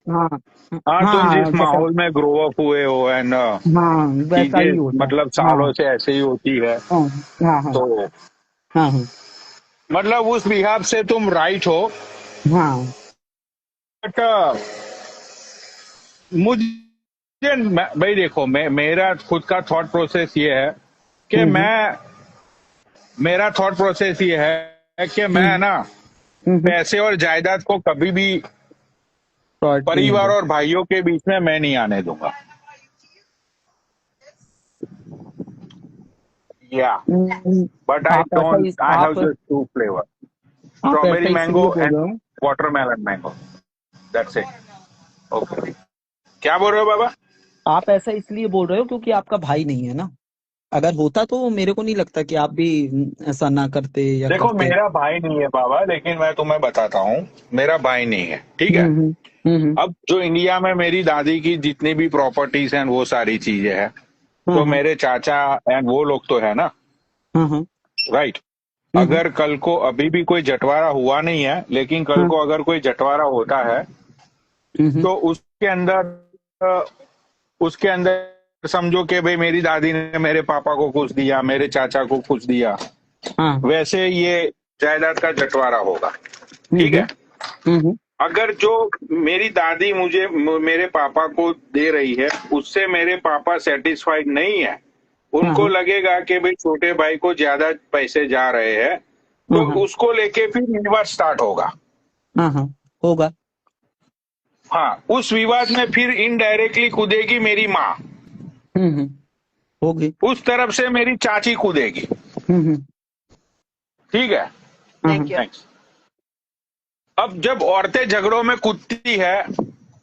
हाँ हाँ, तुम हाँ जिस जैसा, माहौल में ग्रो अप हुए हो एंड हाँ वैसा ही चीजें होता है। मतलब हाँ सालों से ऐसे ही होती है। हाँ हाँ हाँ तो हाँ हाँ मतलब उस बिहाफ से तुम राइट हो। हाँ। बट मुझे भाई देखो, मेरा खुद का थॉट प्रोसेस ये है कि हम्म मेरा थॉट प्रोसेस ये है कि मैं हम्म ना हम्म। पैसे और जायदाद को कभी भी प्रायोरिटी नहीं परिवार दे। और भाइयों के बीच में मैं नहीं आने दूंगा। या बट आई आप ऐसा डोंट, इस I have just two flavour, आप स्ट्रॉबेरी ऐसा मैंगो इसलिए बोल एंड रहे हो। Watermelon mango, that's it. Okay, क्या बोल रहे हो बाबा? आप ऐसा इसलिए बोल रहे हो क्योंकि आपका भाई नहीं है ना। अगर होता तो मेरे को नहीं लगता कि आप भी ऐसा ना करते या देखो, करते। मेरा भाई नहीं है बाबा, लेकिन मैं तुम्हें बताता हूँ, मेरा भाई नहीं है, ठीक है। हम्म हम्म अब जो इंडिया में मेरी दादी की जितनी भी प्रॉपर्टीज हैं वो सारी चीजें हैं, हाँ तो हाँ मेरे चाचा एंड वो लोग तो है ना, हाँ हाँ राइट। हम्म अगर कल को, अभी भी कोई जटवारा हुआ नहीं है, लेकिन कल हाँ को अगर कोई जटवारा होता है हम्म तो उसके अंदर समझो कि भाई मेरी दादी ने मेरे पापा को कुछ दिया, मेरे चाचा को कुछ दिया, हाँ वैसे ये जायदाद का बंटवारा होगा, ठीक हम्म है। हम्म अगर जो मेरी दादी मुझे मेरे पापा को दे रही है उससे मेरे पापा सेटिस्फाइड नहीं है, हाँ उनको हाँ लगेगा कि भाई छोटे भाई को ज्यादा पैसे जा रहे हैं, तो हाँ हाँ उसको लेके फिर विवाद स्टार्ट होगा। हाँ हाँ होगा। हाँ, उस विवाद में फिर इनडायरेक्टली कूदेगी मेरी माँ, हम्म। होगी। उस तरफ से मेरी चाची कूदेगी, हम्म। ठीक है। हाँ हाँ थैंक्स। अब जब औरतें झगड़ों में कूदती है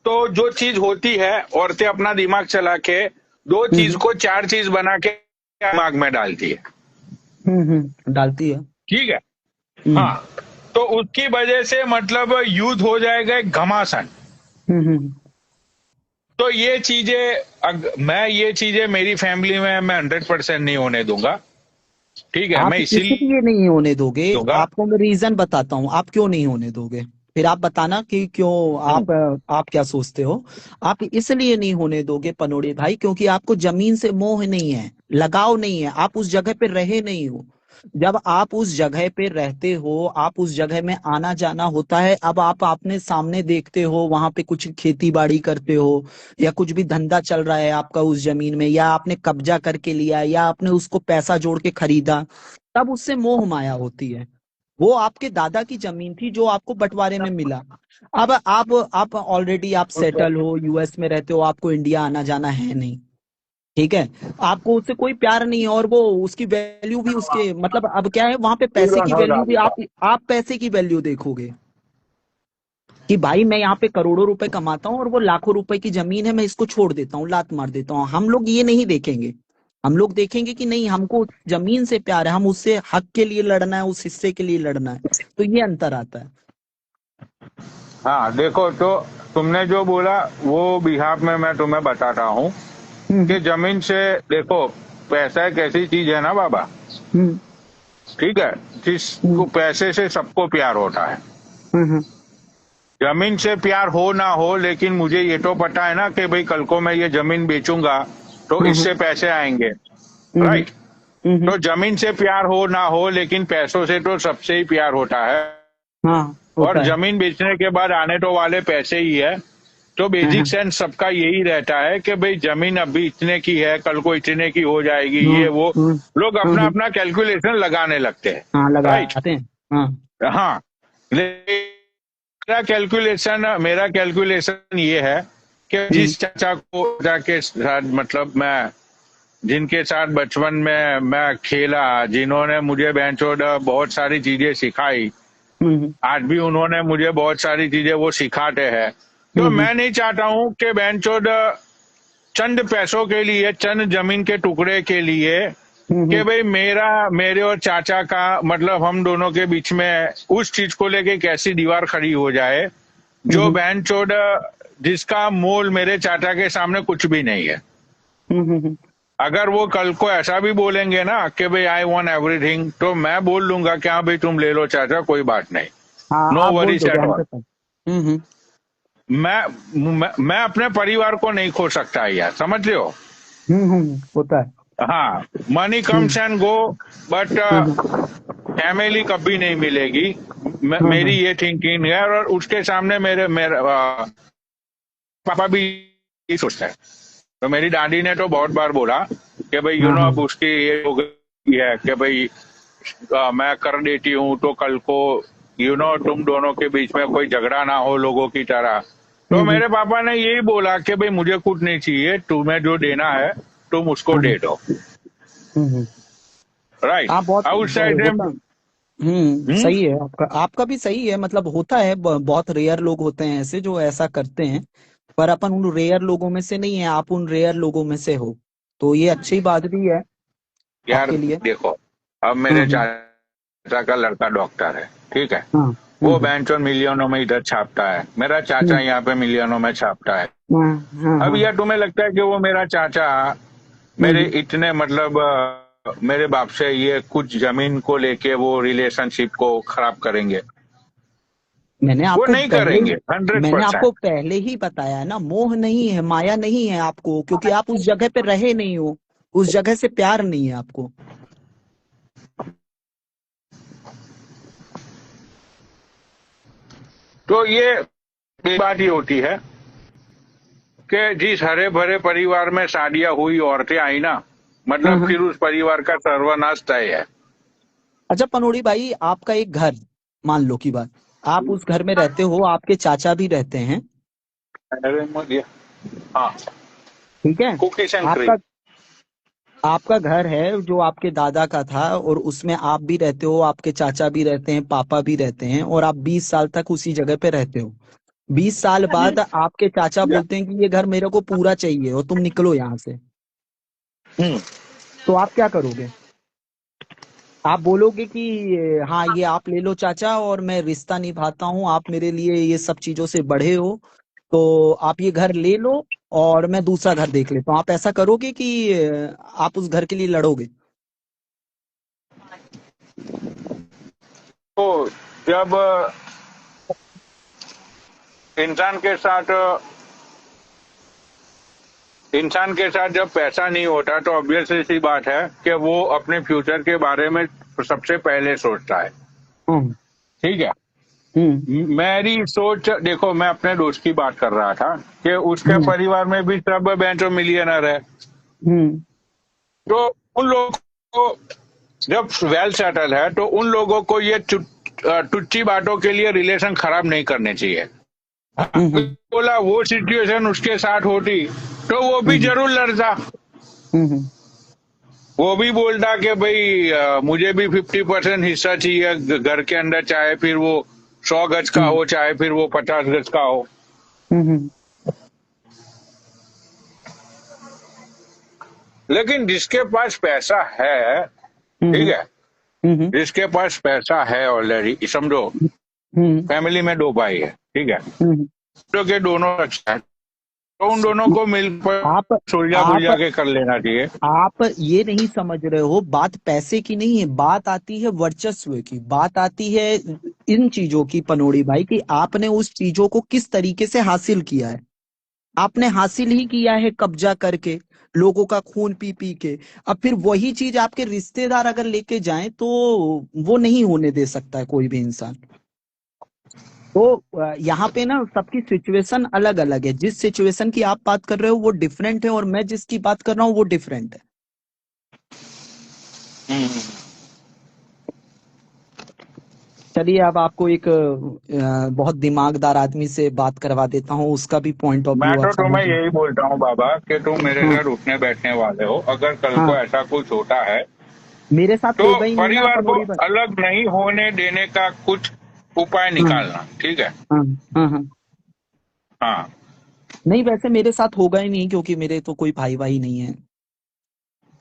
तो जो चीज होती है, औरतें अपना दिमाग चला के दो चीज हम्म को चार चीज बना के दिमाग में डालती है, डालती है। ठीक है। हम्म हाँ, तो उसकी वजह से मतलब युद्ध हो जाएगा एक घमासान। हम्म। तो ये चीजें मैं ये चीजें मेरी फैमिली में मैं 100% नहीं होने दूंगा, ठीक है। आप मैं इसीलिए इसलिए नहीं होने दोगे। दूंगा। आपको मैं रीजन बताता हूँ आप क्यों नहीं होने दोगे। फिर आप बताना कि क्यों। हम्म, आप क्या सोचते हो। आप इसलिए नहीं होने दोगे पनोड़े भाई क्योंकि आपको जमीन से मोह नहीं है, लगाव नहीं है, आप उस जगह पे रहे नहीं हो। जब आप उस जगह पे रहते हो, आप उस जगह में आना जाना होता है, अब आप अपने सामने देखते हो वहां पे कुछ खेती बाड़ी करते हो या कुछ भी धंधा चल रहा है आपका उस जमीन में, या आपने कब्जा करके लिया या आपने उसको पैसा जोड़ के खरीदा, तब उससे मोह माया होती है। वो आपके दादा की जमीन थी जो आपको बंटवारे में मिला। अब आप ऑलरेडी आप सेटल हो, यूएस में रहते हो, आपको इंडिया आना जाना है नहीं। ठीक है। आपको उससे कोई प्यार नहीं है और वो उसकी वैल्यू भी उसके मतलब अब क्या है वहां पे पैसे की वैल्यू भी आप पैसे की वैल्यू देखोगे कि भाई मैं यहाँ पे करोड़ों रुपए कमाता हूँ और वो लाखों रुपए की जमीन है, मैं इसको छोड़ देता हूँ, लात मार देता हूँ। हम लोग ये नहीं देखेंगे। हम लोग देखेंगे कि नहीं, हमको उस जमीन से प्यार है, हम उससे हक के लिए लड़ना है, उस हिस्से के लिए लड़ना है। तो ये अंतर आता है। हाँ देखो, तो तुमने जो बोला वो बिहाफ में मैं तुम्हें बताता हूँ हम्म कि जमीन से, देखो, पैसा एक ऐसी चीज है ना बाबा, हम्म ठीक है, हम्म जिसको पैसे से सबको प्यार होता है। हम्म जमीन से प्यार हो ना हो, लेकिन मुझे ये तो पता है ना कि भाई कल को मैं ये जमीन बेचूंगा तो हम्म इससे पैसे आएंगे, हम्म राइट। हम्म। तो जमीन से प्यार हो ना हो, लेकिन पैसों से तो सबसे ही प्यार होता है। हाँ और होता है। जमीन बेचने के बाद आने तो वाले पैसे ही है। तो हाँ बेसिक हाँ सेंस सबका यही रहता है कि भाई जमीन अभी इतने की है, कल को इतने की हो जाएगी, ये वो लोग अपना हम्म। अपना कैलकुलेशन लगाने लगते हैं, हाँ राइट। लगाते हैं। हाँ हाँ, लेकिन मेरा कैलकुलेशन ये है कि हम्म जिस चाचा को जाके साथ मतलब मैं जिनके साथ बचपन में मैं खेला, जिन्होंने मुझे बेंचोड़ बहुत सारी चीजें सिखाई, हम्म आज भी उन्होंने मुझे बहुत सारी चीजें वो सिखाते हैं। तो हम्म मैं नहीं चाहता हूं कि बेंचोड़ चंद पैसों के लिए, चंद जमीन के टुकड़े के लिए, कि हम्म भाई मेरे और चाचा का मतलब हम दोनों के बीच में उस चीज को लेके कैसी दीवार खड़ी हो जाए जो हम्म बहन चोद, जिसका मोल मेरे चाचा के सामने कुछ भी नहीं है। हम्म। अगर वो कल को ऐसा भी बोलेंगे ना कि भाई आई वांट एवरीथिंग, तो मैं बोल लूंगा कि हाँ भाई तुम ले लो चाचा, कोई बात नहीं, हाँ नो आप बोल वरीज दोगे एट हम ऑल। पे। हम्म मैं अपने परिवार को नहीं खो सकता यार, समझ रहे हो। होता है। हाँ, money hmm comes and go, but hmm family कभी नहीं मिलेगी। मेरी हम्म ये थिंकिंग है, और उसके सामने मेरे पापा भी यही सोचता है। तो मेरी दादी ने तो बहुत बार बोला कि भाई अब हम्म उसकी ये हो गई है कि भाई मैं कर देती हूँ तो कल को तुम दोनों के बीच में कोई झगड़ा ना हो लोगों की तरह। तो हम्म मेरे पापा ने यही बोला कि भाई मुझे कुछ नहीं चाहिए, तुम्हें जो देना है तुम उसको हम्म दे दो। हम्म। राइट। आप बहुत आउटसाइड होता। हम्म। सही है आपका, आपका भी सही है। मतलब होता है, बहुत रेयर लोग होते हैं ऐसे जो ऐसा करते हैं। पर अपन उन रेयर लोगों में से नहीं है, आप उन रेयर लोगों में से हो। तो ये अच्छी बात भी है यार आपके लिए। देखो, अब मेरे हम्म चाचा का लड़का डॉक्टर है, ठीक है। हाँ वो बेंचों मिलियनों में इधर छापता है, मेरा चाचा हम्म यहाँ पे मिलियनों में छापता है। अब हाँ यार तुम्हें लगता है कि वो मेरा चाचा मेरे हम्म। इतने मतलब मेरे बाप से ये कुछ जमीन को लेके वो रिलेशनशिप को खराब करेंगे? मैंने वो आपको नहीं पहले करेंगे, ही 100%। बताया है ना, मोह नहीं है, माया नहीं है आपको, क्योंकि आप उस जगह पे रहे नहीं हो। उस जगह से प्यार नहीं है आपको। तो ये एक बात ही होती है कि जिस हरे भरे परिवार में शादियां हुई, औरतें आई ना, मतलब हाँ। फिर उस परिवार का सर्वनाश तय है। अच्छा पनोड़ी भाई, आपका एक घर, मान लो की बात, आप उस घर में रहते हो, आपके चाचा भी रहते हैं, अरे मोदी, हाँ, ठीक है। Cookies and cream. आपका आपका घर है जो आपके दादा का था, और उसमें आप भी रहते हो, आपके चाचा भी रहते हैं, पापा भी रहते हैं, और आप 20 साल तक उसी जगह पे रहते हो। 20 साल बाद आपके चाचा बोलते हैं कि ये घर मेरे को पूरा चाहिए और तुम निकलो यहाँ से। हम्म। तो आप क्या करोगे? आप बोलोगे कि हाँ ये आप ले लो चाचा, और मैं रिश्ता निभाता हूँ, आप मेरे लिए ये सब चीजों से बड़े हो, तो आप ये घर ले लो और मैं दूसरा घर देख लेता हूँ, आप ऐसा करोगे कि आप उस घर के लिए लड़ोगे? तो जब इंसान के साथ इंसान के साथ जब पैसा नहीं होता तो ऑब्वियस सी बात है कि वो अपने फ्यूचर के बारे में सबसे पहले सोचता है। हम्म ठीक है। हम्म मेरी सोच देखो, मैं अपने दोस्त की बात कर रहा था कि उसके हम्म परिवार में भी सब बेंचो मिलियनर है। हम्म तो उन लोगों को जब वेल सेटल है तो उन लोगों को ये टुच्ची बातों के लिए रिलेशन खराब नहीं करने चाहिए। हम्म बोला वो सिचुएशन उसके साथ होती तो वो भी हम्म जरूर लड़ता। हम्म वो भी बोलता कि भाई मुझे भी 50% हिस्सा चाहिए घर के अंदर, चाहे फिर वो 100 गज का हम्म हो, चाहे फिर वो 50 गज का हो। हम्म लेकिन जिसके पास पैसा है, ठीक हम्म है, हम्म जिसके पास पैसा है ऑलरेडी, समझो हम्म फैमिली में दो भाई है, ठीक है, हम्म। जो कि दोनों अच्छा है, तो उन दोनों को मिलकर आप सुलझा आप बुलझा के कर लेना चाहिए। आप ये नहीं समझ रहे हो, बात पैसे की नहीं है, बात आती है वर्चस्व की, बात आती है इन चीजों की पनोड़ी भाई, कि आपने उस चीजों को किस तरीके से हासिल किया है। आपने हासिल ही किया है कब्जा करके, लोगों का खून पी पी के। अब फिर वही चीज आपके रिश्तेदार अगर लेके जाएं तो वो नहीं होने दे सकता है कोई भी इंसान। तो यहाँ पे ना सबकी सिचुएशन अलग अलग है, जिस सिचुएशन की आप बात कर रहे हो वो डिफरेंट है, और मैं जिसकी बात कर रहा हूँ वो डिफरेंट है। हम्म। चलिए अब आपको एक बहुत दिमागदार आदमी से बात करवा देता हूँ, उसका भी पॉइंट ऑफ मैं व्यू आप तो समझ तुम्हें लो। यही बोलता हूँ बाबा कि तुम मेरे हाँ घर उठने बैठने वाले हो, अगर कल हाँ। को ऐसा कुछ होता है मेरे साथ तो होगा ही नहीं ना परिवार को पनोड़ी पर। अलग नहीं होने देने का कुछ उपाय हाँ निकालना, ठीक है। हाँ हाँ। हाँ। नहीं वैसे मेरे साथ होगा ही नहीं, क्योंकि मेरे तो कोई भाई भाई नहीं है।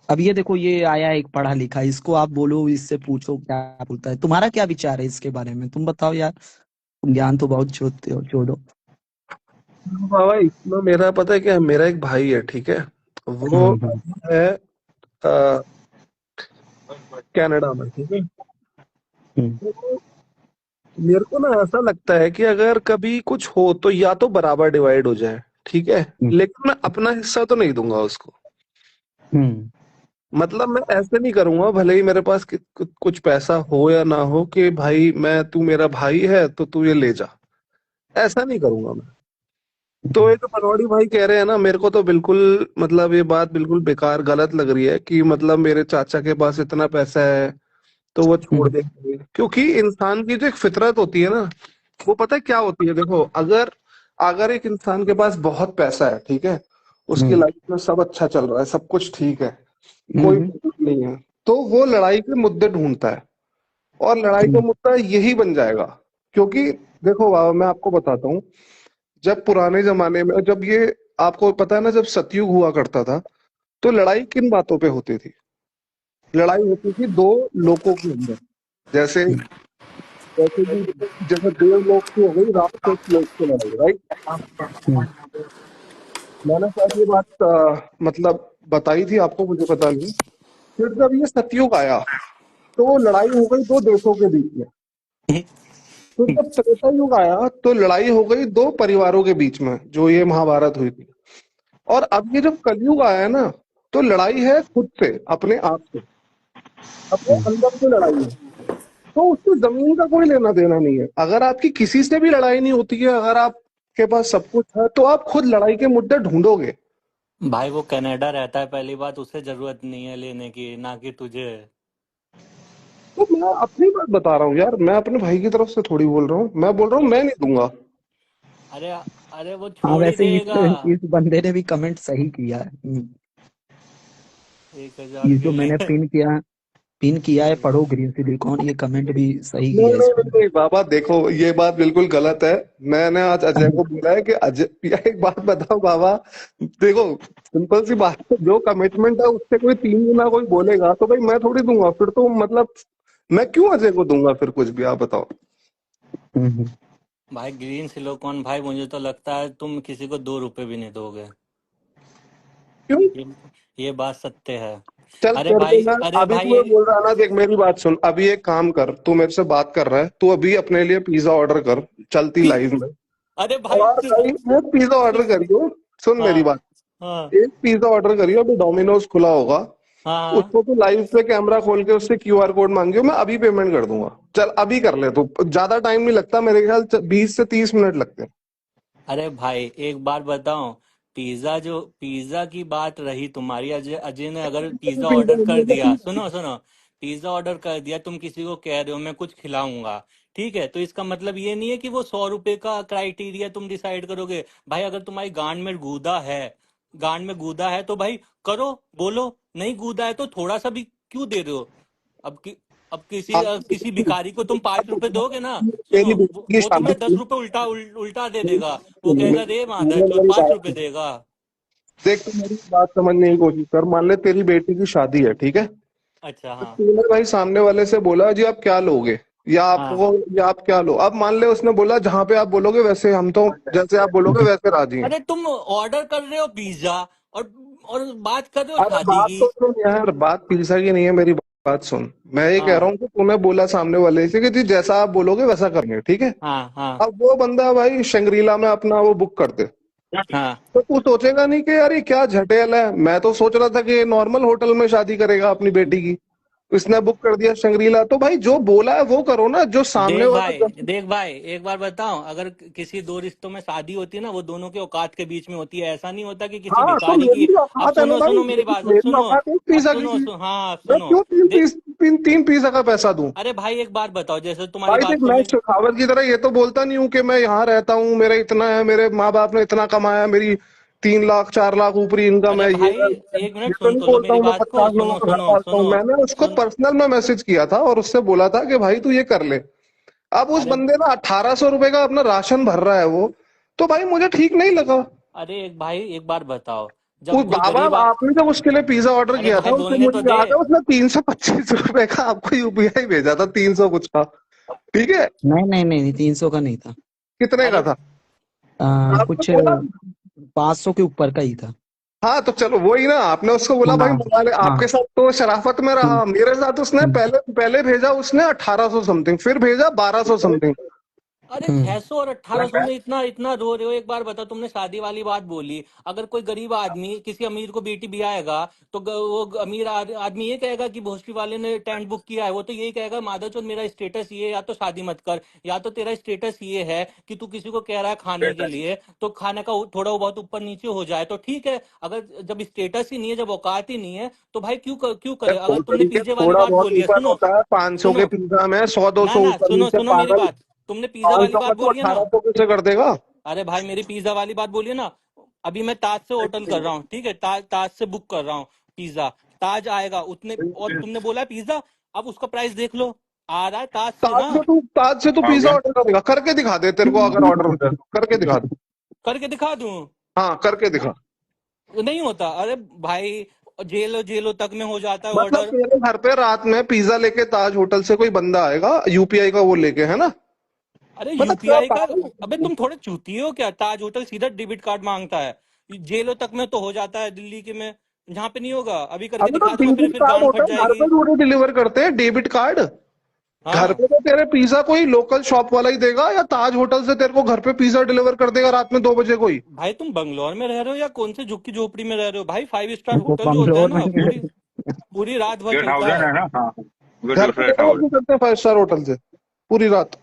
अब ये देखो, ये आया एक पढ़ा लिखा, इसको आप बोलो, इससे पूछो क्या बोलता है, तुम्हारा क्या विचार है इसके बारे में, तुम बताओ यार, तुम ज्ञान तो बहुत छोड़ते हो, छोड़ो। बाबा इसमें मेरा पता है क्या है, मेरा एक भाई है, ठीक है। वो हम्म है कनाडा में, ठीक है। हम्म वो मेरे को ना ऐसा लगता है कि अगर कभी कुछ हो तो या तो बराबर डिवाइड हो जाए, ठीक है, हम्म। लेकिन मैं अपना हिस्सा तो नहीं दूंगा उसको। हम्म। मतलब मैं ऐसे नहीं करूंगा, भले ही मेरे पास कुछ पैसा हो या ना हो, कि भाई मैं, तू मेरा भाई है तो तू ये ले जा, ऐसा नहीं करूंगा मैं। तो ये जो पनौड़ी भाई कह रहे हैं ना, मेरे को तो बिल्कुल, मतलब ये बात बिल्कुल बेकार, गलत लग रही है कि मतलब मेरे चाचा के पास इतना पैसा है तो वो छोड़ हम्म। देंगे। क्योंकि इंसान की जो एक फितरत होती है ना, वो पता है क्या होती है। देखो, अगर अगर एक इंसान के पास बहुत पैसा है, ठीक है, उसकी हम्म। लाइफ में सब अच्छा चल रहा है, सब कुछ ठीक है, कोई हम्म। प्रॉब्लम नहीं है, तो वो लड़ाई के मुद्दे ढूंढता है, और लड़ाई का हम्म। मुद्दा यही बन जाएगा। क्योंकि देखो बाबा, मैं आपको बताता हूँ, जब पुराने जमाने में, जब ये, आपको पता है ना, जब सतयुग हुआ करता था, तो लड़ाई किन बातों पे होती थी? लड़ाई होती थी दो लोगों के अंदर। जैसे जैसे कि जैसे देवलोक की हो गई, राक्षस लोक की लड़ाई, राइट। हम्म। मैंने शायद ये बात मतलब बताई थी आपको, मुझे पता नहीं। फिर जब ये सतयुग आया, तो वो लड़ाई हो गई दो देशों के बीच में। फिर जब त्रेता युग आया, तो लड़ाई हो गई दो परिवारों के बीच में, जो ये महाभारत हुई थी। और अब ये जब कलयुग आया है ना, तो लड़ाई है खुद से, अपने आप से, अपने अंदर से लड़ाई है। तो उससे जमीन का कोई लेना देना नहीं है। अगर आपकी किसी से भी लड़ाई नहीं होती है, अगर आपके पास सब कुछ है, तो आप खुद लड़ाई के मुद्दे ढूंढोगे। भाई वो कनाडा रहता है, पहली बात उसे जरूरत नहीं है लेने की, ना कि तुझे। तो मैं अपनी बात बता रहा हूँ यार, मैं अपने भाई की तरफ से थोड़ी बोल रहा हूँ, मैं बोल रहा हूँ मैं नहीं दूंगा। अरे अरे वो हाँ, छोड़ ही वैसे देगा। इस बंदे ने भी कमेंट सही किया है। 1,000 ये के जो मैंने लिए। पिन किया है, पढ़ो ग्रीन सिलिकॉन, ये कमेंट भी सही नहीं किया नहीं इसको। नहीं नहीं, बाबा देखो, ये बात बिल्कुल गलत है। मैंने आज अजय को बोला है कि अजय, यार एक बात बताओ बाबा, देखो, सिंपल सी बात है, जो कमिटमेंट है उससे कोई तीन गुना कोई बोलेगा तो भाई मैं थोड़ी दूंगा फिर, तो मतलब मैं क्यों अजय को दूंगा फिर कुछ भी, आप बताओ। हम्म। भाई ग्रीन सिलिकॉन भाई, मुझे तो लगता है तुम किसी को 2 रुपए भी नहीं दोगे। क्यों? ये ये बात सत्य है। चल अरे तेरे को भाई, मैं, अरे अभी भाई तू ये बोल रहा है ना, देख मेरी बात सुन, अभी एक काम कर, तू मेरे से बात कर रहा है, तू अभी अपने लिए पिज्जा ऑर्डर कर, चलती लाइव में। अरे भाई और भाई एक पिज्जा ऑर्डर करियो, सुन मेरी हाँ बात, हाँ एक पिज्जा ऑर्डर करियो, अभी डोमिनोज खुला होगा, हाँ हाँ। उसको तू लाइव पे कैमरा खोल के उससे क्यूआर कोड मांगियो, मैं अभी पेमेंट कर दूंगा। चल अभी कर ले, तो ज्यादा टाइम नहीं लगता मेरे ख्याल, 20 से 30 मिनट लगते हैं। अरे भाई एक बात बताऊं, पिज्जा की बात रही तुम्हारी, अजय अजय ने अगर पिज्जा ऑर्डर कर दिया, सुनो सुनो, पिज्जा ऑर्डर कर दिया, तुम किसी को कह रहे हो मैं कुछ खिलाऊंगा, ठीक है, तो इसका मतलब ये नहीं है कि वो 100 रुपए का क्राइटेरिया तुम डिसाइड करोगे। भाई अगर तुम्हारी गांड में गूदा है तो भाई करो, बोलो। नहीं गूदा है तो थोड़ा सा भी क्यों दे रहे हो? अब कि, अब आप किसी भिखारी को तुम 5 रुपए दोगे ना, सुनो, मेरी बेटी की वो शादी तुम्हें दस थी, रुपए उल्टा दे देगा। वो कहेगा रे माधर मतलब चोद, मेरी 5 रुपए बात, देगा। देख तू मेरी बात समझने की कोशिश कर। मान ले तेरी बेटी की शादी है, ठीक है, अच्छा तो हाँ तूने भाई सामने वाले से बोला जी आप क्या लोगे, या हाँ। आपको, या आप क्या लो, अब मान ले उसने बोला जहां पे आप बोलोगे वैसे, हम तो जैसे आप बोलोगे वैसे राजी हैं। अरे तुम ऑर्डर कर रहे हो पिज्जा, और बात कर रहे हो अरे शादी बात की। तो सुन यार, बात पिज्जा की नहीं है, मेरी बात सुन। मैं ये कह रहा हाँ हूँ कि तूने बोला सामने वाले से कि जी जैसा आप बोलोगे वैसा करेंगे, ठीक है। हाँ हाँ अब वो बंदा भाई शंग्रीला में अपना वो बुक कर दे, हाँ। तो तू सोचेगा नहीं कि यार ये क्या झटेल है। मैं तो सोच रहा था कि ये नॉर्मल होटल में शादी करेगा अपनी बेटी की, इसने बुक कर दिया शंग्रीला। तो भाई जो बोला है वो करो ना, जो सामने वाला देख भाई एक बार बताऊं, अगर किसी दो रिश्तों में शादी होती है ना, वो दोनों के औकात के बीच में होती है, ऐसा नहीं होता कि किसी हाँ, तो भिखारी मेरी की। भी अब औकात है ना सुनो भाई, सुनो मेरी बात, अब मेरी सुनो, औकात है अब पिज्जा की सुनो भी। हाँ मैं सुनो। क्यों तीन देख, पीस, तीन पिज्जा का पैसा दूं? अरे भाई एक बात बताओ, जैसे तुम्हारी भाई देख, बात को मैं मैं। शेखावत की तरह ये तो बोलता नहीं हूँ कि मैं यहाँ रहता हूँ, मेरा इतना है, मेरे माँ बाप ने इतना कमाया, मेरी 3 लाख 4 लाख ऊपरी इनकम अरे है, भाई एक ये मिनट तो सुन नहीं तो लो बोलता मेरी हूँ मैं बात को, 50 लोगों सुनो का घर सुनो पालता हूँ। सुनो मैंने उसको सुन। पर्सनल में मैसेज किया था और उससे बोला था कि भाई तू ये कर ले। अब उस अरे बंदे ना 1800 रुपए का अपना राशन भर रहा है वो, तो भाई मुझे ठीक नहीं लगा। अरे एक भाई एक बात बताओ, उस जब कोई बाबा, गरीब आपने जब उसके लिए पिज्जा ऑर्डर अरे किया भाई था, उसने, बोलने मुझे तो दे। याद है, उसने 325 रुपए का आपको यूपीआई भेजा था, 300 कुछ का, ठीक है। नहीं नहीं नहीं नहीं, 300 का नहीं था। कितने का अरे था? आपने कुछ बोला, 500 के ऊपर का ही था। हाँ तो चलो वही ना, आपने उसको बोला भाई हाँ मंगा ले। हाँ। आपके साथ तो शराफत में हम्म। रहा, मेरे साथ उसने हम्म। पहले पहले भेजा उसने 1800 समथिंग, फिर भेजा 1200 समथिंग। अरे हम्म 600 और 1800 में इतना इतना रो रहे हो? एक बार बताओ, तुमने शादी वाली बात बोली, अगर कोई गरीब आदमी किसी अमीर को बेटी ब्याएगा तो वो अमीर आदमी ये कहेगा कि भोसड़ी वाले ने टेंट बुक किया है? वो तो यही कहेगा माधव चौथ मेरा स्टेटस ये है, या तो शादी मत कर, या तो तेरा स्टेटस ये है कि तू किसी को कह रहा है खाने के लिए, तो खाने का थोड़ा बहुत ऊपर नीचे हो जाए तो ठीक है। अगर जब स्टेटस ही नहीं है, जब औकात ही नहीं है, तो भाई क्यों करे? अगर तुमने भोसड़ी के पिज्जे वाली थोड़ा बात बहुत बोली है, ऊपर सुनो होता है, 500 के सुनो, पिज्जा में 100 ना 200 ना, ऊपर सुनो नीचे सुनो मेरी पागल। बात, तुमने पिज्जा वाली 500 का बात तू बोली है ना? 1800 कैसे कर देगा? अरे भाई मेरी पिज्जा वाली बात बोलिए ना। अभी मैं ताज से होटल कर रहा हूँ, ठीक है, ताज से बुक कर रहा हूँ पिज्जा। ताज आएगा उतने, और तुमने बोला है पिज्जा, अब उसका प्राइस देख लो, आ रहा है ताज से ना। ताज से तू हो पिज्जा गया। ऑर्डर करेगा? करके दिखा दे, तेरे को अगर ऑर्डर हो जाए तो करके दिखा दे। करके दिखा दूं? हाँ करके दिखा। नहीं होता, अरे भाई, जेलो जेलो तक में हो जाता है मतलब ऑर्डर। तेरे घर पे रात में पिज्जा लेके ताज होटल से कोई बंदा आएगा, यूपीआई का वो लेके, है ना? अरे मतलब क्या यूपीआई का? पागल अबे है? तुम थोड़े चूती हो क्या? ताज होटल सीधा डेबिट कार्ड मांगता है, जेलो तक में तो हो जाता है, दिल्ली के में यहाँ पे नहीं होगा। अभी करके अबे तो दिखा दूंगा, फिर डेबिट फिर कार्ड गांड होता फट है, घर जाएगी। पे थोड़ी डिलीवर करते हैं डेबिट कार्ड। घर हाँ पे तो तेरे पिज्जा कोई लोकल शॉप वाला ही देगा, या ताज होटल से तेरे को घर पे पिज्जा डिलीवर कर देगा रात में 2 बजे कोई? भाई, तुम बंगलोर में रह रहे हो या कौन से झुग्गी झोपड़ी में रह रहे हो भाई? 5 स्टार वो होटल जो होता है बंगलोर ना, में पूरी पूरी रात भर गेट चलता हाउसन है। है ना? हाँ, घर गेट पे गेट डिलीवर हाउस। नहीं करते 5 स्टार होटल से पूरी रात?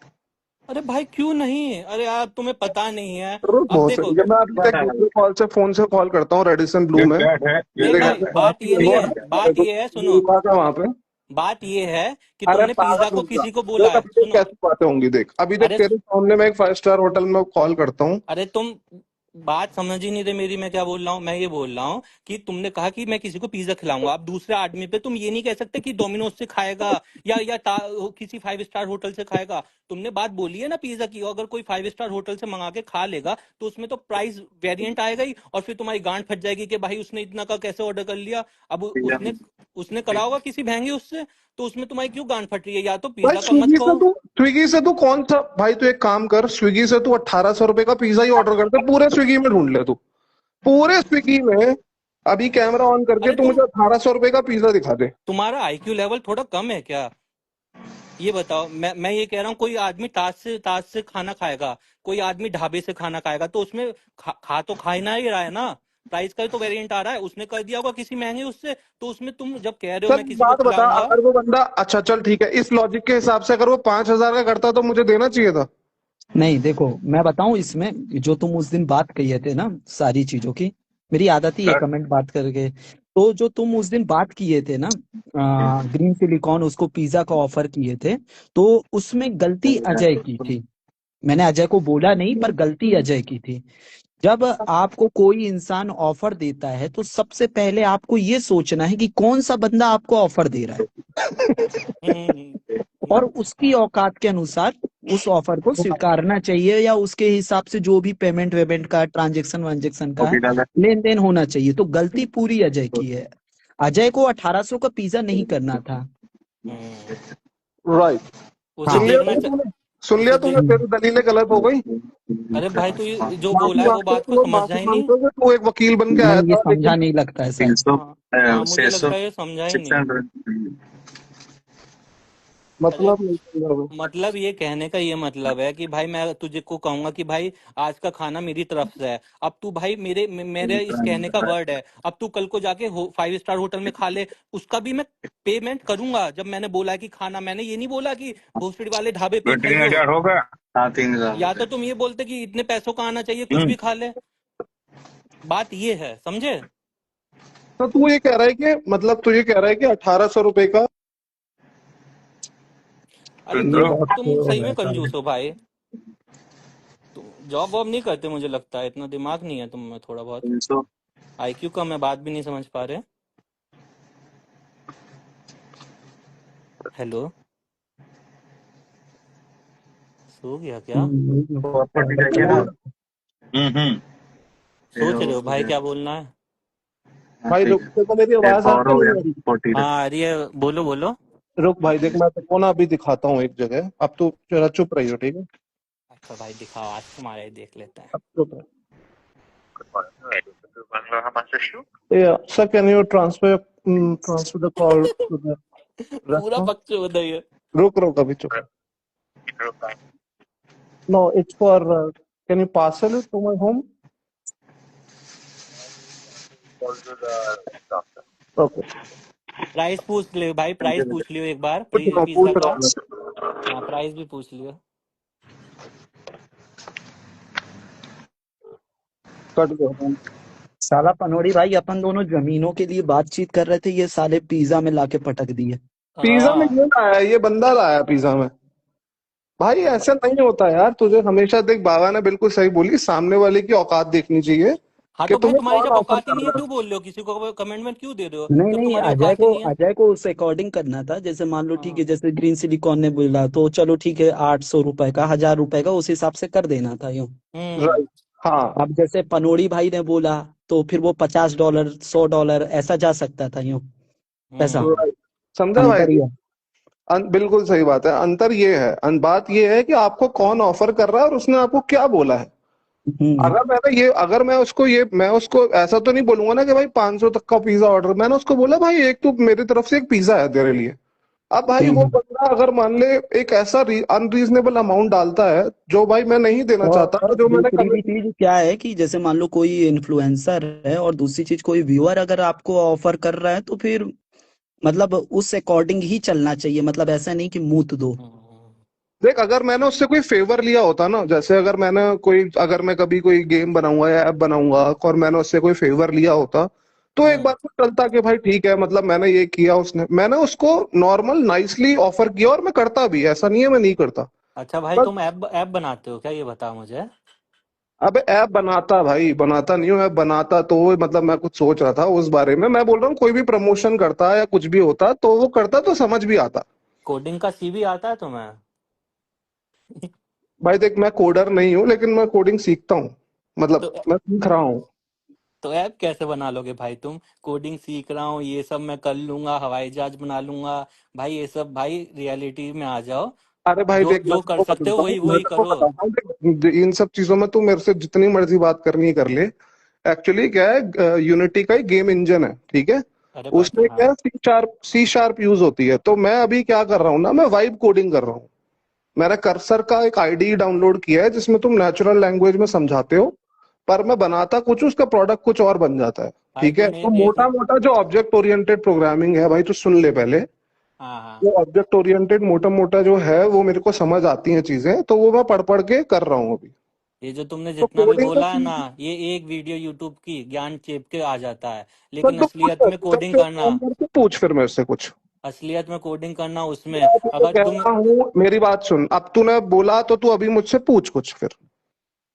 अरे भाई क्यों नहीं? अरे यार तुम्हें पता नहीं है। रोज अब बहुत देखो, सही। ये मैं अभी तक दूसरे कॉल से फोन से कॉल करता हूँ रेडिसन ब्लू ये में। क्या है? ये नहीं मेरे क्या घर भाई, पे है? बात ये नहीं वो है, बात ये है, सुनो, रुका था वहां पे। बात ये है कि अरे तुमने पिज्जा पागल को रुका। किसी को देख बोला है, अभी तक सुनो। कैसी बातें होंगी, देख अभी तक अरे तेरे सामने मैं एक 5 स्टार होटल में कॉल करता हूँ। अरे तुम बात समझ ही नहीं रहे मेरी। मैं क्या बोल रहा हूँ? मैं ये बोल रहा हूँ कि तुमने कहा कि मैं किसी को पिज्जा खिलाऊंगा, अब दूसरे आदमी पे तुम ये नहीं कह सकते कि डोमिनोज से खाएगा या किसी 5 स्टार होटल से खाएगा। तुमने बात बोली है ना पिज्जा की, अगर कोई 5 स्टार होटल से मंगा के खा लेगा तो उसमें तो प्राइस वेरिएंट आएगा ही, और फिर तुम्हारी गांड फट जाएगी कि भाई उसने इतना का कैसे ऑर्डर कर लिया। अब उसने उसने करा होगा किसी महंगे उससे, तो उसमें तुम्हारी क्यों गांड फट रही है? या तो भाई पिज्जा का मत कहो। स्विगी से तू कौन सा, भाई तू एक काम कर, स्विगी से तू 1800 रुपए का पिज्जा ही ऑर्डर कर दे, पूरे स्विगी में ढूंढ ले तू। पूरे स्विगी में अभी कैमरा ऑन करके अरे तू मुझे 1800 रुपए का पिज्जा दिखा दे। तुम्हारा आईक्यू लेवल थोड़ा कम है क्या? ये बताओ, मैं ये कह रहा हूँ, कोई आदमी ताज से खाना खाएगा, कोई आदमी ढाबे से खाना खाएगा, तो उसमें तो खा ही ना ही रहा है ना। प्राइस का ही तो वेरिएंट आ रहा है, उसने कर दिया होगा किसी महंगे उससे, तो उसमें तुम जब कह रहे हो चल मैं किसी को बात बता, खिलाऊंगा। अगर वो बंदा, अच्छा चल ठीक है, इस लॉजिक के हिसाब से अगर वो 5,000 का करता तो मुझे देना चाहिए था। नहीं देखो, मैं बताऊं इसमें, जो तुम उस दिन बात कही थे ना सारी चीजों की, मेरी आदत ही है कमेंट बात करके। तो जो तुम उस दिन बात किए थे ना, ग्रीन सिलिकॉन उसको पिज्जा का ऑफर किए थे, तो उसमें गलती अजय की थी। मैंने अजय को बोला नहीं, पर गलती अजय की थी। जब आपको कोई इंसान ऑफर देता है तो सबसे पहले आपको ये सोचना है कि कौन सा बंदा आपको ऑफर दे रहा है, और उसकी औकात के अनुसार उस ऑफर को स्वीकारना चाहिए, या उसके हिसाब से जो भी पेमेंट वेमेंट का ट्रांजेक्शन वांजेक्शन का है लेन देन होना चाहिए। तो गलती पूरी अजय की है। अजय को 1800 का पिज्जा नहीं करना था। राइट। उसे सुन लिया देखना तूने? सुन लिया उसे तूने? तेरी दलीलें गलत हो गई। अरे भाई, तू जो बोला माफी है वो मांगते बात को तू, समझा माफी ही नहीं। मांगते हुए तू एक वकील बन के आया नहीं, ये था, समझा लेकिन नहीं लगता है सर। हाँ, मुझे लगता है ये समझा ही नहीं। अरे मतलब नहीं समझा मैं। मतलब ये कहने का ये मतलब है कि भाई मैं तुझे को कहूंगा कि भाई आज का खाना मेरी तरफ से है, अब तू भाई मेरे इस कहने का वर्ड है, अब तू कल को जाके 5 स्टार होटल में खा ले, उसका भी मैं पेमेंट करूंगा। जब मैंने बोला कि खाना, मैंने ये नहीं बोला कि भोसड़ी वाले ढाबे पे ही तीन खाइयो। हजार होगा। हाँ, 3,000 या तो तुम ये बोलते कि इतने पैसों का आना चाहिए, कुछ भी खा ले। बात ये है, समझे? तो तू ये कह रहा है कि, मतलब तू ये कह रहा है कि 1800 रुपए का। अरे ये तुम बहुत तुम शोर हो सही रहा में है कंजूस सर। हो भाई। तुम जॉब वॉब नहीं करते, मुझे लगता है इतना दिमाग नहीं है तुम में, थोड़ा बहुत आईक्यू कम है, बात भी नहीं समझ पा रहे। हेलो, सो गया क्या? सोच रहे हो भाई क्या बोलना है? भाई रुक, तेरे को मेरी आवाज आ रही है नहीं आ रही? हाँ, अरे बोलो बोलो। रुक भाई, देख मैं तेरे को ना अभी दिखाता हूँ एक जगह, अब तू जरा चुप रही हो, ठीक है? अच्छा भाई दिखाओ, आज तुम्हारा ही देख लेते हैं। अब चुप रह। Sir can you transfer the call to the पूरा रेस्टोरेंट? पक्ष बताइए। रुक रुक अभी चुप। No, it's for. Can you parcel it to my home? Okay. Price पूछ लियो भाई, प्राइस पूछ लियो एक बार पूछ रहा पिज्जा का। हूँ मैं। हाँ, प्राइस भी पूछ लियो। कट गया। साला पनोड़ी भाई, अपन दोनों जमीनों के लिए बातचीत कर रहे थे, ये साले पिज्जा में लाके पटक दिए। पिज्जा में हाँ ये लाया, ये बंदा लाया पिज्जा में। भाई ऐसा नहीं होता यार, तुझे हमेशा देख, बाबा ने बिल्कुल सही बोली, सामने वाले की औकात देखनी चाहिए हाँ, कि तो भाई तुम्हें तुम्हारी कौन जब ऑफर औकात ही कर नहीं है रहा है। क्यों बोल रहे हो? किसी को कमेंटमेंट क्यों दे रहे हो नहीं जब नहीं, तुम्हारी अजय औकात ही को नहीं है? अजय को उस अकॉर्डिंग करना था। जैसे मान लो ठीक है, हाँ। जैसे ग्रीन सिलिकॉन ने बोला तो चलो ठीक है, 800 रुपए का, 1000 रुपए का, उस हिसाब से कर देना था यूं। हम्म। राइट। हाँ। अब जैसे पनोड़ी भाई ने बोला तो फिर वो $50, $100 ऐसा जा सकता था यूं पैसा। हम्म। राइट। समझा भाई। अंतर ये है। बिल्कुल सही बात है। अंतर ये है, बात ये है कि आपको कौन ऑफर कर रहा है और उसने आपको क्या बोला है। हम्म। अगर मैं उसको ऐसा तो नहीं बोलूंगा ना कि भाई 500 तक का पिज्जा ऑर्डर। मैंने उसको बोला भाई एक तो मेरी तरफ से एक पिज्जा है तेरे लिए। अब भाई वो हम्म। बंदा अगर मान ले एक ऐसा अनरीजनेबल अमाउंट डालता है जो भाई मैं नहीं देना चाहता, और जो मैंने दूसरी भी कमिट। चीज क्या है कि जैसे मान लो कोई इन्फ्लुएंसर है, और दूसरी चीज कोई व्यूअर अगर आपको ऑफर कर रहा है तो फिर मतलब उस अकॉर्डिंग ही चलना चाहिए। मतलब ऐसा नहीं कि मुंह दो। हम्म। देख, अगर मैंने उससे कोई फेवर लिया होता ना, जैसे अगर मैं कभी कोई गेम बनाऊंगा या ऐप बनाऊंगा और मैंने उससे कोई फेवर लिया होता, तो एक बात तो चलता कि भाई ठीक है, मतलब मैंने ये किया, मैंने उसको नॉर्मल नाइसली ऑफर किया और मैं करता भी, ऐसा नहीं है मैं नहीं करता। अच्छा भाई, बस। तुम ऐप बनाते हो क्या, ये बताओ मुझे। अबे ऐप बनाता भाई, बनाता नहीं हूँ। ऐप बनाता तो मतलब मैं कुछ सोच रहा था उस बारे में। मैं बोल रहा हूँ कोई भी प्रमोशन करता या कुछ भी होता तो वो करता तो समझ भी आता। कोडिंग का सीवी आता है तुम्हें? भाई देख, मैं कोडर नहीं हूँ लेकिन मैं कोडिंग सीखता हूँ, मतलब तो मैं सीख रहा हूँ। तो ऐप कैसे बना लोगे भाई तुम? कोडिंग सीख रहा हूँ, ये सब मैं कर लूंगा, हवाई जहाज बना लूंगा। भाई ये सब, भाई रियलिटी में आ जाओ। अरे भाई जो देख, जो कर सकते हो वही मैं वही तेरे को करो। बताता हूँ देख, इन सब चीजों में तू मेरे से जितनी मर्जी बात करनी है कर ले। एक्चुअली क्या है, यूनिटी का एक गेम इंजन है, ठीक है। अरे बता, उसमें हाँ। क्या है, सी शार्प यूज होती है। तो मैं अभी क्या कर रहा हूँ ना, मैं वाइब कोडिंग कर रहा हूँ। मैंने कर्सर का एक आईडी डाउनलोड किया है जिसमें तुम नेचुरल लैंग्वेज में समझाते हो, पर मैं बनाता कुछ, उसका प्रोडक्ट कुछ और बन जाता है। भाई ठीक है, तुम तो एक मोटा मोटा जो ऑब्जेक्ट ओरिएंटेड प्रोग्रामिंग है भाई, तो सुन ले पहले। हाँ हाँ। वो ऑब्जेक्ट ओरिएंटेड मोटा मोटा जो है वो मेरे को समझ आती हैं चीजें, तो वो मैं पढ़ पढ़ के कर रहा हूँ अभी। ये जो तुमने तो जितना भी कोडिंग का बोला है ना, सीन। ये एक वीडियो यूट्यूब की ज्ञान चेप के आ जाता है, तो लेकिन तू पूछ, असलियत में जब कोडिंग से करना, फोन करके पूछ फिर मेरे से कुछ। असलियत में कोडिंग करना उसमें मैं तुझे अगर कह तुम। रहा हूँ, मेरी बात सुन। अब तूने बोला तो तू अभी मुझसे पूछ कुछ फिर,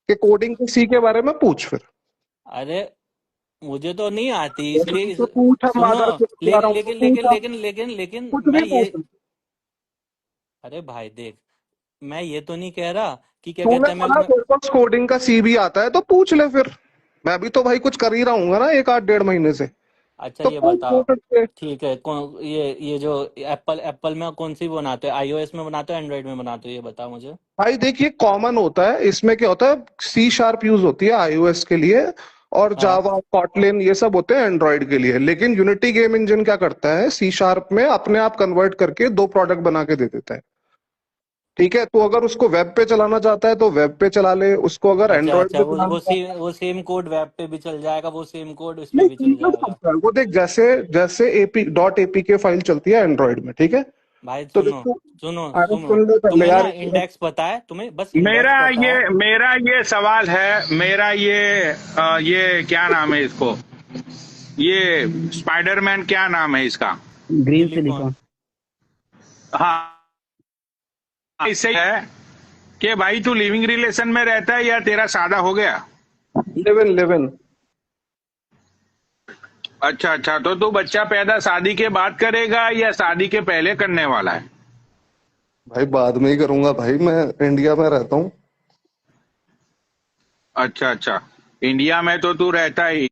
कि कोडिंग की सी के बारे में पूछ फिर। अरे मुझे तो नहीं आती, मेरे इसलिए से पूछ, हम सुनो। अदर जा रहा लेकिन हूँ तो लेकिन पूछ लेकिन आप, लेकिन लेकिन लेकिन कुछ मैं भी ये। पूछ। अरे भाई देख, मैं ये तो नहीं कह रहा कि क्या तूने कहते हैं बोला तेरे पास कोडिंग का सी भी आता है तो पूछ ले फिर। मैं भी तो भाई कुछ कर ही रहा हूँ ना एक आध डेढ़ महीने से। अच्छा तो ये पूछ बताओ। पूछ सकते। ठीक है, कौन ये जो एप्पल एप्पल में कौन सी बनाते हो, आईओएस में बनाते हो, एंड्रॉइड में बनाते हो, ये बताओ मुझे। भाई देखिए, कॉमन होता है इसमें। क्या होता है, सी शार्प यूज होती है आईओएस के लिए, और हाँ। जावा कॉटलिन ये सब होते हैं एंड्रॉइड के लिए। लेकिन यूनिटी गेम इंजन क्या करता है, सी शार्प में अपने आप कन्वर्ट करके दो प्रोडक्ट बना के दे देता है। ठीक है, तो अगर उसको वेब पे चलाना चाहता है तो वेब पे चला ले, उसको अगर अच्छा एंड्रॉइड अच्छा, पे चलाना चाहता है। वो सेम कोड वेब पे भी चल जाएगा, वो सेम कोड इस पे नहीं, भी चल तीनों जाएगा। चलता है वो। देख, जैसे जैसे एपी.एपीके फाइल चलती है एंड्रॉइड में, ठीक है। भाई तो सुनो, देखो, सुनो अरे सुनो। सुन ले पहले तुम्हें यार ना एक मिनट। इंडेक्स पता है, तुम्हें बस इंडेक्स पता है। मेरा ये सवाल है, मेरा ये क्या नाम है इसको, ये स्पाइडरमैन क्या नाम है इसका? Green silicon. सिलिकॉन। हाँ, इससे है कि भाई तू लिविंग रिलेशन में रहता है या तेरा सादा हो गया? लेवन लेवन। अच्छा अच्छा, तो तू बच्चा पैदा शादी के बाद करेगा या शादी के पहले करने वाला है? भाई बाद में ही करूंगा भाई, मैं इंडिया में रहता हूँ। अच्छा अच्छा, इंडिया में तो तू रहता ही